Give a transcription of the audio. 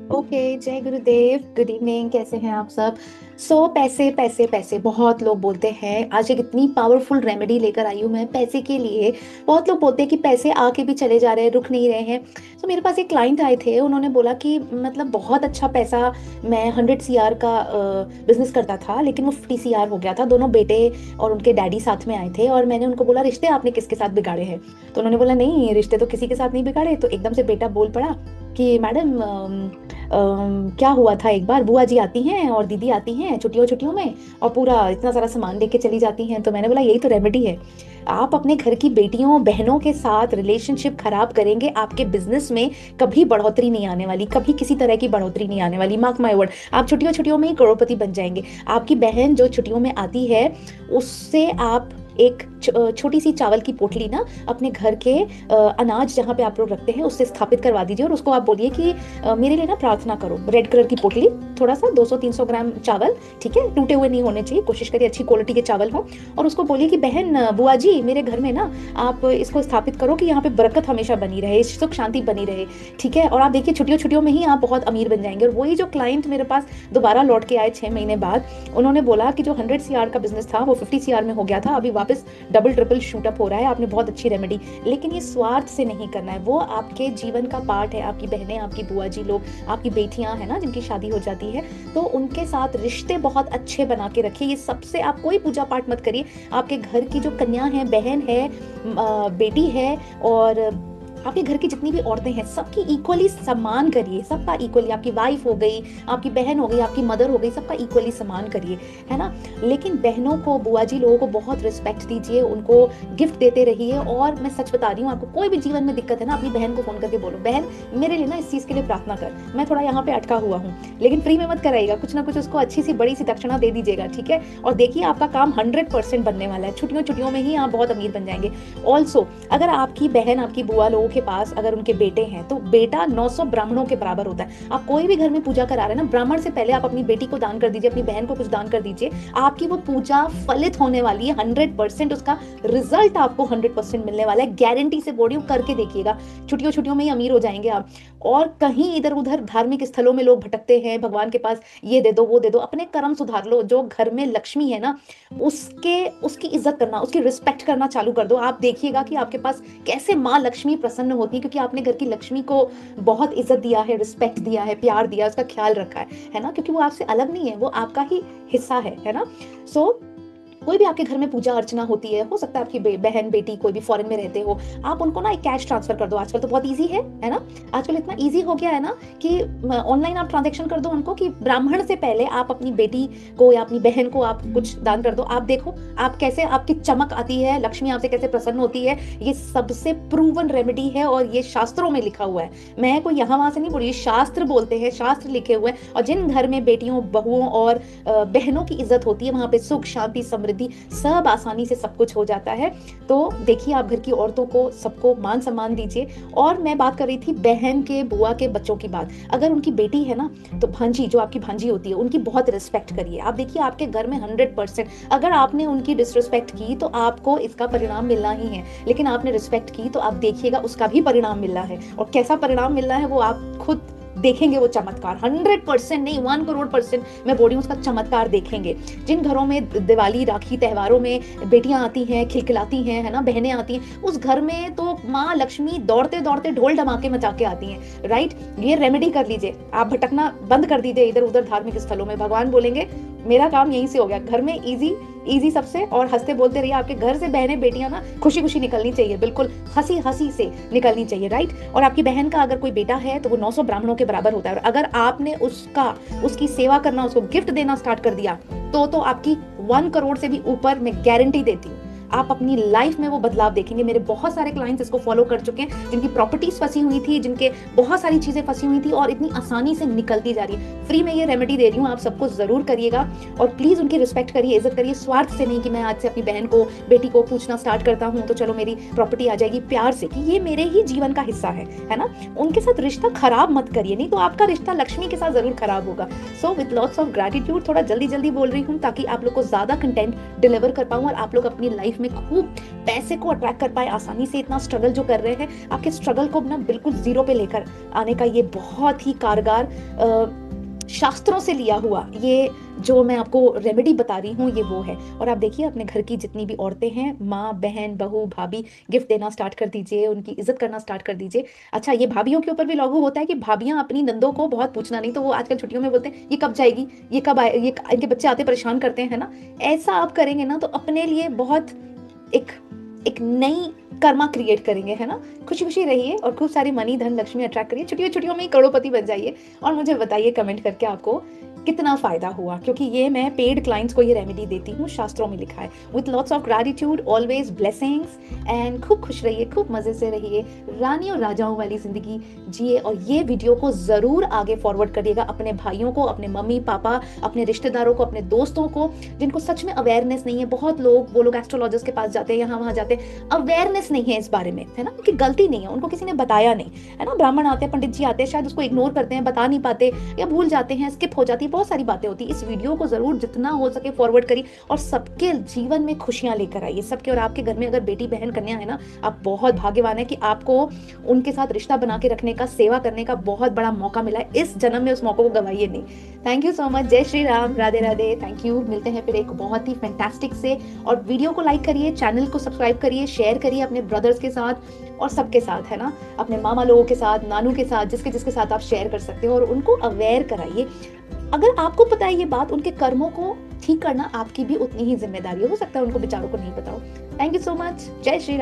Okay, जय गुरुदेव, good evening. कैसे हैं आप सब? पैसे पैसे पैसे बहुत लोग बोलते हैं। आज एक इतनी पावरफुल रेमेडी लेकर आई हूँ मैं पैसे के लिए। बहुत लोग बोलते हैं कि पैसे आके भी चले जा रहे हैं, रुक नहीं रहे हैं। मेरे पास एक क्लाइंट आए थे, उन्होंने बोला कि मतलब बहुत अच्छा पैसा, मैं 100 CR का बिजनेस करता था, लेकिन वो 50 CR हो गया था। दोनों बेटे और उनके डैडी साथ में आए थे, और मैंने उनको बोला, रिश्ते आपने किसके साथ बिगाड़े हैं? तो उन्होंने बोला, नहीं, रिश्ते तो किसी के साथ नहीं बिगाड़े। तो एकदम से बेटा बोल पड़ा कि मैडम, क्या हुआ था, एक बार बुआ जी आती हैं और दीदी आती हैं छुट्टियों छुट्टियों में, और पूरा इतना सारा सामान लेके चली जाती हैं। तो मैंने बोला, यही तो रेमेडी है। आप अपने घर की बेटियों बहनों के साथ रिलेशनशिप खराब करेंगे, आपके बिजनेस में कभी बढ़ोतरी नहीं आने वाली, कभी किसी तरह की बढ़ोतरी नहीं आने वाली। मार्क माय वर्ड, आप छुट्टियों छुट्टियों में ही करोड़पति बन जाएंगे। आपकी बहन जो छुट्टियों में आती है, उससे आप एक छोटी सी चावल की पोटली ना अपने घर के अनाज जहाँ पे आप लोग रखते हैं उससे स्थापित करवा दीजिए, और उसको आप बोलिए कि मेरे लिए ना प्रार्थना करो। रेड कलर की पोटली, थोड़ा सा 200-300 ग्राम चावल, ठीक है, टूटे हुए नहीं होने चाहिए, कोशिश करिए अच्छी क्वालिटी के चावल हो। और उसको बोलिए कि बहन, बुआ जी, मेरे घर में ना आप इसको स्थापित करो कि यहाँ पे बरकत हमेशा बनी रहे, सुख शांति बनी रहे, ठीक है। और आप देखिए, छुट्टियों छुट्टियों में ही आप बहुत अमीर बन जाएंगे। और वही जो क्लाइंट मेरे पास दोबारा लौट के आए 6 महीने बाद, उन्होंने बोला कि जो 100 CR का बिजनेस था वो 50 CR में हो गया था, अभी वापस डबल ट्रिपल शूटअप हो रहा है। आपने बहुत अच्छी रेमेडी, लेकिन ये स्वार्थ से नहीं करना है, वो आपके जीवन का पार्ट है। आपकी बहनें, आपकी बुआ जी लोग, आपकी बेटियां है ना जिनकी शादी हो जाती है, तो उनके साथ रिश्ते बहुत अच्छे बना के रखिए। ये सबसे, आप कोई पूजा पाठ मत करिए, आपके घर की जो कन्या है, बहन है, बेटी है, और आपके घर की जितनी भी औरतें हैं, सबकी इक्वली सम्मान करिए, सबका इक्वली। आपकी वाइफ हो गई, आपकी बहन हो गई, आपकी मदर हो गई, सबका इक्वली सम्मान करिए, है ना। लेकिन बहनों को, बुआ जी लोगों को बहुत रिस्पेक्ट दीजिए, उनको गिफ्ट देते रहिए। और मैं सच बता रही हूँ, आपको कोई भी जीवन में दिक्कत है ना, अपनी बहन को फोन करके बोलो, बहन मेरे लिए ना इस चीज के लिए प्रार्थना कर, मैं थोड़ा यहाँ पे अटका हुआ हूँ। लेकिन फ्री में मत कराइएगा, कुछ ना कुछ उसको अच्छी सी बड़ी सी दक्षिणा दे दीजिएगा, ठीक है। और देखिए, आपका काम 100% बनने वाला है। छुट्टियों छुट्टियों में ही आप बहुत अमीर बन जाएंगे। ऑल्सो, अगर आपकी बहन, आपकी बुआ लोगों के पास अगर उनके बेटे हैं, तो बेटा 900 ब्राह्मणों के बराबर होता है। आप कोई भी घर में पूजा करा रहे हैं ना, ब्राह्मण से पहले आप अपनी बेटी को दान कर दीजिए, अपनी बहन को कुछ दान कर दीजिए। आपकी वो पूजा फलित होने वाली है 100%, उसका रिजल्ट आपको 100% मिलने वाला है, गारंटी से बोल रही हूँ। करके देखिएगा, छुट्टियों छुट्टियों में ही अमीर हो जाएंगे आप। और कहीं इधर उधर धार्मिक स्थलों में लोग भटकते हैं, भगवान के पास ये दे दो वो दे दो, अपने कर्म सुधार लो। जो घर में लक्ष्मी है ना, उसकी इज्जत करना, उसकी रिस्पेक्ट करना चालू कर दो। आप देखिएगा कि आपके पास कैसे माँ लक्ष्मी प्रसन्न होती है, क्योंकि आपने घर की लक्ष्मी को बहुत इज्जत दिया है, रिस्पेक्ट दिया है, प्यार दिया, उसका ख्याल रखा है ना। क्योंकि वो आपसे अलग नहीं है, वो आपका ही हिस्सा है ना। सो कोई भी आपके घर में पूजा अर्चना होती है, हो सकता है आपकी बहन बेटी कोई भी फॉरेन में रहते हो, आप उनको ना एक कैश ट्रांसफर कर दो। आजकल तो बहुत इजी है ना। आजकल इतना इजी हो गया है ना कि ऑनलाइन आप ट्रांजेक्शन कर दो उनको, कि ब्राह्मण से पहले आप अपनी बेटी को या अपनी बहन को आप कुछ दान कर दो। आप देखो आप कैसे, आपकी चमक आती है, लक्ष्मी आपसे कैसे प्रसन्न होती है। ये सबसे प्रूवन रेमेडी है, और ये शास्त्रों में लिखा हुआ है। मैं कोई यहाँ वहां से नहीं बोल रही, शास्त्र बोलते हैं, शास्त्र लिखे हुए हैं। और जिन घर में बेटियों, बहुओं और बहनों की इज्जत होती है, वहां पे सुख शांति समृद्धि सब आसानी से सब कुछ हो जाता है। तो देखिए, आप घर की औरतों को, सबको मान सम्मान दीजिए। और मैं बात कर रही थी बहन के, बुआ के बच्चों की बात। अगर उनकी बेटी है ना, तो भांजी, जो आपकी भांजी होती है, उनकी बहुत रिस्पेक्ट करिए। आप देखिए, आपके घर में 100%, अगर आपने उनकी डिसरिस्पेक्ट की तो आपको इसका परिणाम मिलना ही है, लेकिन आपने रिस्पेक्ट की तो आप देखिएगा उसका भी परिणाम मिलना है। और कैसा परिणाम मिलना है वो आप खुद देखेंगे। वो चमत्कार 100% नहीं, 1 करोड़% मैं बोल रही हूँ, उसका चमत्कार देखेंगे। जिन घरों में दिवाली, राखी त्योहारों में बेटियां आती हैं, खिलखिलाती हैं, है ना, बहनें आती हैं, उस घर में तो माँ लक्ष्मी दौड़ते दौड़ते ढोल धमाके मचा के आती हैं, राइट। ये रेमेडी कर लीजिए, आप भटकना बंद कर दीजिए इधर उधर धार्मिक स्थलों में। भगवान बोलेंगे, मेरा काम यहीं से हो गया। घर में इजी इजी सबसे, और हंसते बोलते रहिए। आपके घर से बहनें बेटियां ना खुशी खुशी निकलनी चाहिए, बिल्कुल हंसी हंसी से निकलनी चाहिए, राइट। और आपकी बहन का अगर कोई बेटा है तो वो 900 ब्राह्मणों के बराबर होता है। और अगर आपने उसकी सेवा करना, उसको गिफ्ट देना स्टार्ट कर दिया, तो आपकी 1 करोड़ से भी ऊपर मैं गारंटी देती हूँ, आप अपनी लाइफ में वो बदलाव देखेंगे। मेरे बहुत सारे क्लाइंट्स इसको फॉलो कर चुके हैं, जिनकी प्रॉपर्टीज फंसी हुई थी, जिनके बहुत सारी चीजें फंसी हुई थी, और इतनी आसानी से निकलती जा रही है। फ्री में ये रेमेडी दे रही हूँ, आप सबको जरूर करिएगा। और प्लीज उनकी रिस्पेक्ट करिए, इज्जत करिए, स्वार्थ से नहीं कि मैं आज से अपनी बहन को, बेटी को पूछना स्टार्ट करता हूँ तो चलो मेरी प्रॉपर्टी आ जाएगी। प्यार से कि ये मेरे ही जीवन का हिस्सा है ना। उनके साथ रिश्ता खराब मत करिए, नहीं तो आपका रिश्ता लक्ष्मी के साथ जरूर खराब होगा। So with lots of gratitude, थोड़ा जल्दी जल्दी बोल रही हूँ ताकि आप लोग को ज्यादा कंटेंट डिलीवर कर पाऊँ और आप लोग अपनी लाइफ लाइफ में खूब पैसे को अट्रैक्ट कर पाए आसानी से। इतना स्ट्रगल जो कर रहे हैं, आपके स्ट्रगल को ना बिल्कुल जीरो पे लेकर आने का ये बहुत ही कारगर शास्त्रों से लिया हुआ ये जो मैं आपको रेमेडी बता रही हूँ, ये वो है। और आप देखिए अपने घर की जितनी भी औरतें हैं, माँ, बहन, बहू, भाभी, गिफ्ट देना स्टार्ट कर दीजिए, उनकी इज्जत करना स्टार्ट कर दीजिए। अच्छा, ये भाभीियों के ऊपर भी लागू होता है कि भाभियां अपनी नंदों को बहुत पूछना नहीं, तो वो आजकल छुट्टियों में बोलते हैं ये कब जाएगी, ये कब आए, ये इनके बच्चे आते परेशान करते हैं, है ना। ऐसा आप करेंगे ना तो अपने लिए बहुत एक एक नई कर्मा क्रिएट करेंगे, है ना। खुशी खुशी रहिए और खूब सारी मनी, धन, लक्ष्मी अट्रैक्ट करिए। छुट्टियों छुट्टियों में ही करोड़पति बन जाइए। और मुझे बताइए कमेंट करके आपको कितना फायदा हुआ, क्योंकि ये मैं पेड क्लाइंट्स को ये रेमेडी देती हूँ, शास्त्रों में लिखा है। With lots of gratitude, always blessings and खूब खुश रहिए, खूब मजे से रहिए, रानी और राजाओं वाली जिंदगी जिए। और ये वीडियो को जरूर आगे फॉरवर्ड करिएगा अपने भाइयों को, अपने मम्मी पापा, अपने रिश्तेदारों को, अपने दोस्तों को, जिनको सच में अवेयरनेस नहीं है। बहुत लोग वो लोग एस्ट्रोलॉजर्स के पास जाते हैं, यहाँ वहां जाते हैं, अवेयरनेस नहीं है इस बारे में, है ना। उनकी गलती नहीं है, उनको किसी ने बताया नहीं, है ना। ब्राह्मण आते हैं, पंडित जी आते हैं, शायद उसको इग्नोर करते हैं, बता नहीं पाते या भूल जाते हैं, स्किप हो जाती है, बहुत सारी बातें होती है। इस वीडियो को जरूर जितना हो सके फॉरवर्ड करिए और सबके जीवन में खुशियां लेकर आइए, सबके। और आपके घर में अगर बेटी बहन कन्या है ना, आप बहुत भाग्यवान है कि आपको उनके साथ रिश्ता बना के रखने का, सेवा करने का बहुत बड़ा मौका मिला है। इस जन्म में उस मौके को गवाइए नहीं। Thank you so much. जय श्री राम, राधे राधे, थैंक यू। मिलते हैं फिर एक बहुत ही फैंटास्टिक से। और वीडियो को लाइक करिए, चैनल को सब्सक्राइब करिए, शेयर करिए अपने ब्रदर्स के साथ और सबके साथ, है ना। अपने मामा लोगों के साथ, नानू के साथ, जिसके जिसके साथ आप शेयर कर सकते हो, और उनको अवेयर कराइए। अगर आपको पता है ये बात, उनके कर्मों को ठीक करना आपकी भी उतनी ही जिम्मेदारी हो सकता है उनको बेचारों को नहीं पता हो। Thank you so much. जय श्री राम।